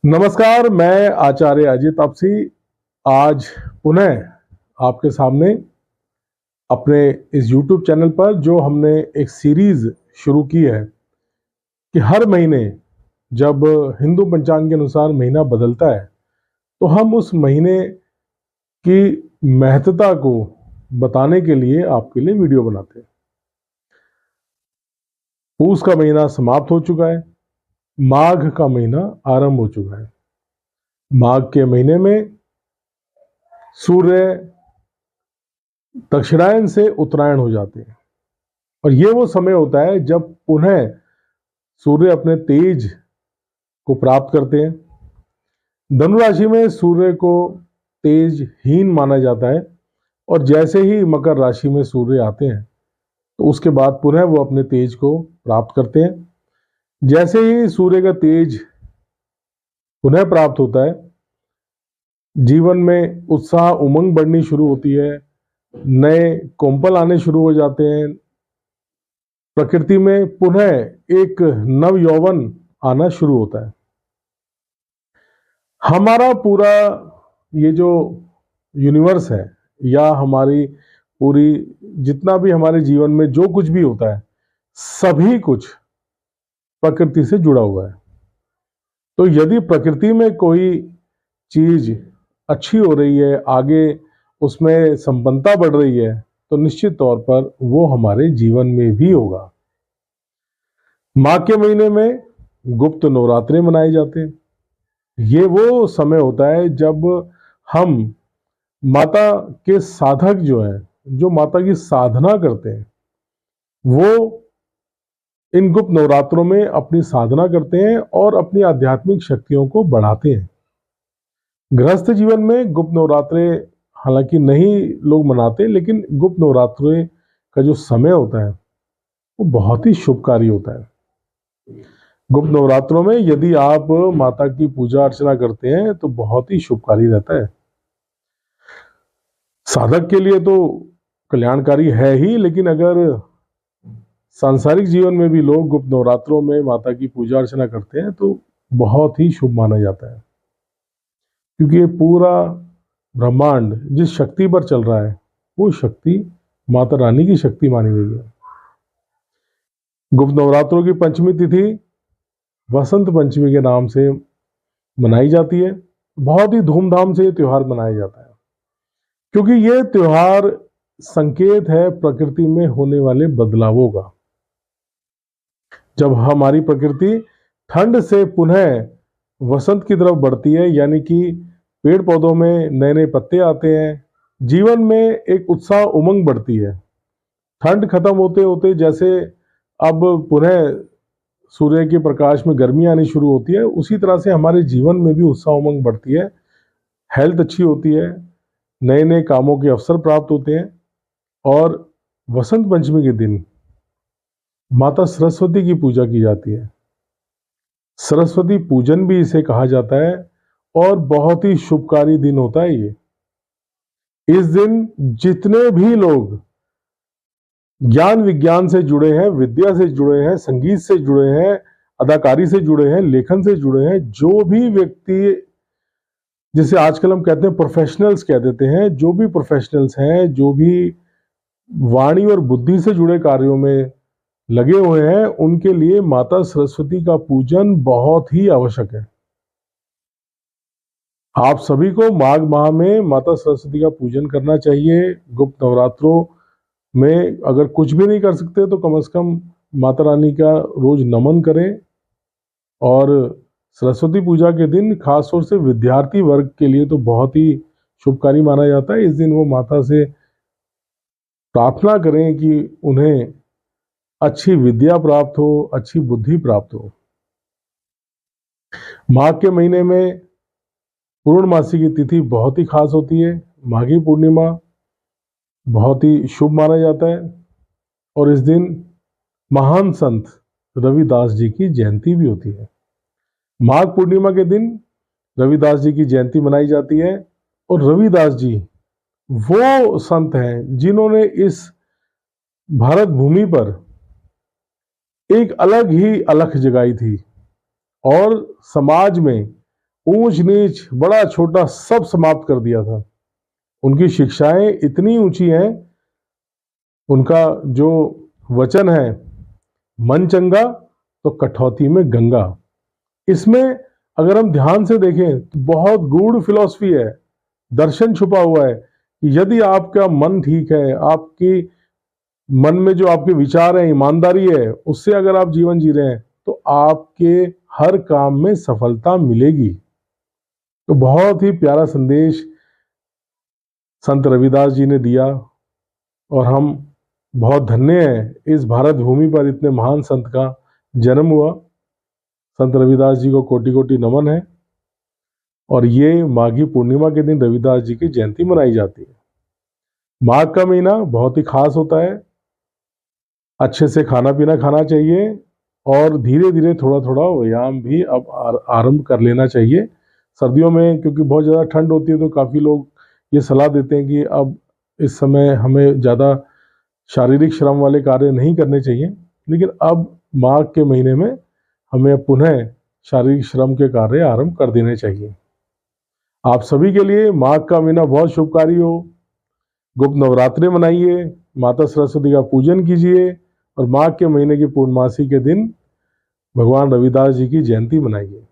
नमस्कार, मैं आचार्य अजित आपसी आज पुनः आपके सामने अपने इस YouTube चैनल पर जो हमने एक सीरीज शुरू की है कि हर महीने जब हिंदू पंचांग के अनुसार महीना बदलता है तो हम उस महीने की महत्ता को बताने के लिए आपके लिए वीडियो बनाते हैं। पूस का महीना समाप्त हो चुका है, माघ का महीना आरंभ हो चुका है। माघ के महीने में सूर्य दक्षिणायन से उत्तरायण हो जाते हैं और ये वो समय होता है जब पुनः सूर्य अपने तेज को प्राप्त करते हैं। धनु राशि में सूर्य को तेजहीन माना जाता है और जैसे ही मकर राशि में सूर्य आते हैं तो उसके बाद पुनः वो अपने तेज को प्राप्त करते हैं। जैसे ही सूर्य का तेज पुनः प्राप्त होता है, जीवन में उत्साह उमंग बढ़नी शुरू होती है, नए कोंपल आने शुरू हो जाते हैं, प्रकृति में पुनः एक नव यौवन आना शुरू होता है। हमारा पूरा ये जो यूनिवर्स है या हमारी पूरी जितना भी हमारे जीवन में जो कुछ भी होता है, सभी कुछ प्रकृति से जुड़ा हुआ है। तो यदि प्रकृति में कोई चीज अच्छी हो रही है, आगे उसमें संपन्नता बढ़ रही है, तो निश्चित तौर पर वो हमारे जीवन में भी होगा। माघ के महीने में गुप्त नवरात्रे मनाए जाते हैं। ये वो समय होता है जब हम माता के साधक जो हैं, जो माता की साधना करते हैं, वो इन गुप्त नवरात्रों में अपनी साधना करते हैं और अपनी आध्यात्मिक शक्तियों को बढ़ाते हैं। गृहस्थ जीवन में गुप्त नवरात्रे हालांकि नहीं लोग मनाते, लेकिन गुप्त नवरात्रे का जो समय होता है वो बहुत ही शुभकारी होता है। गुप्त नवरात्रों में यदि आप माता की पूजा अर्चना करते हैं तो बहुत ही शुभकारी रहता है। साधक के लिए तो कल्याणकारी है ही, लेकिन अगर सांसारिक जीवन में भी लोग गुप्त नवरात्रों में माता की पूजा अर्चना करते हैं तो बहुत ही शुभ माना जाता है, क्योंकि ये पूरा ब्रह्मांड जिस शक्ति पर चल रहा है वो शक्ति माता रानी की शक्ति मानी गई है। गुप्त नवरात्रों की पंचमी तिथि वसंत पंचमी के नाम से मनाई जाती है। बहुत ही धूमधाम से ये त्योहार मनाया जाता है, क्योंकि ये त्योहार संकेत है प्रकृति में होने वाले बदलावों का। जब हमारी प्रकृति ठंड से पुनः वसंत की तरफ बढ़ती है, यानी कि पेड़ पौधों में नए नए पत्ते आते हैं, जीवन में एक उत्साह उमंग बढ़ती है। ठंड खत्म होते होते जैसे अब पुनः सूर्य के प्रकाश में गर्मी आनी शुरू होती है, उसी तरह से हमारे जीवन में भी उत्साह उमंग बढ़ती है, हेल्थ अच्छी होती है, नए नए कामों के अवसर प्राप्त होते हैं। और वसंत पंचमी के दिन माता सरस्वती की पूजा की जाती है। सरस्वती पूजन भी इसे कहा जाता है और बहुत ही शुभकारी दिन होता है ये। इस दिन जितने भी लोग ज्ञान विज्ञान से जुड़े हैं, विद्या से जुड़े हैं, संगीत से जुड़े हैं, अदाकारी से जुड़े हैं, लेखन से जुड़े हैं, जो भी व्यक्ति, जिसे आजकल हम कहते हैं प्रोफेशनल्स कह देते हैं, जो भी प्रोफेशनल्स हैं, जो भी वाणी और बुद्धि से जुड़े कार्यों में लगे हुए हैं, उनके लिए माता सरस्वती का पूजन बहुत ही आवश्यक है। आप सभी को माघ माह में माता सरस्वती का पूजन करना चाहिए। गुप्त नवरात्रों में अगर कुछ भी नहीं कर सकते तो कम से कम माता रानी का रोज नमन करें। और सरस्वती पूजा के दिन खास तौर से विद्यार्थी वर्ग के लिए तो बहुत ही शुभकारी माना जाता है। इस दिन वो माता से प्रार्थना करें कि उन्हें अच्छी विद्या प्राप्त हो, अच्छी बुद्धि प्राप्त हो। माघ के महीने में पूर्णमासी की तिथि बहुत ही खास होती है। माघी पूर्णिमा बहुत ही शुभ माना जाता है और इस दिन महान संत रविदास जी की जयंती भी होती है। माघ पूर्णिमा के दिन रविदास जी की जयंती मनाई जाती है और रविदास जी वो संत हैं जिन्होंने इस भारत भूमि पर एक अलग ही अलख जगाई थी और समाज में ऊंच नीच बड़ा छोटा सब समाप्त कर दिया था। उनकी शिक्षाएं इतनी ऊंची हैं, उनका जो वचन है, मन चंगा तो कठौती में गंगा, इसमें अगर हम ध्यान से देखें तो बहुत गूढ़ फिलॉसफी है, दर्शन छुपा हुआ है कि यदि आपका मन ठीक है, आपकी मन में जो आपके विचार हैं, ईमानदारी है, उससे अगर आप जीवन जी रहे हैं तो आपके हर काम में सफलता मिलेगी। तो बहुत ही प्यारा संदेश संत रविदास जी ने दिया और हम बहुत धन्य हैं इस भारत भूमि पर इतने महान संत का जन्म हुआ। संत रविदास जी को कोटि कोटि नमन है। और ये माघी पूर्णिमा के दिन रविदास जी की जयंती मनाई जाती है। माघ का महीना बहुत ही खास होता है। अच्छे से खाना पीना खाना चाहिए और धीरे धीरे थोड़ा थोड़ा व्यायाम भी अब आरंभ कर लेना चाहिए। सर्दियों में क्योंकि बहुत ज़्यादा ठंड होती है तो काफ़ी लोग ये सलाह देते हैं कि अब इस समय हमें ज़्यादा शारीरिक श्रम वाले कार्य नहीं करने चाहिए, लेकिन अब माघ के महीने में हमें पुनः शारीरिक श्रम के कार्य आरंभ कर देने चाहिए। आप सभी के लिए माघ का महीना बहुत शुभकारी हो। गुप्त नवरात्रि मनाइए, माता सरस्वती का पूजन कीजिए और माघ के महीने की पूर्णमासी के दिन भगवान रविदास जी की जयंती मनाइए।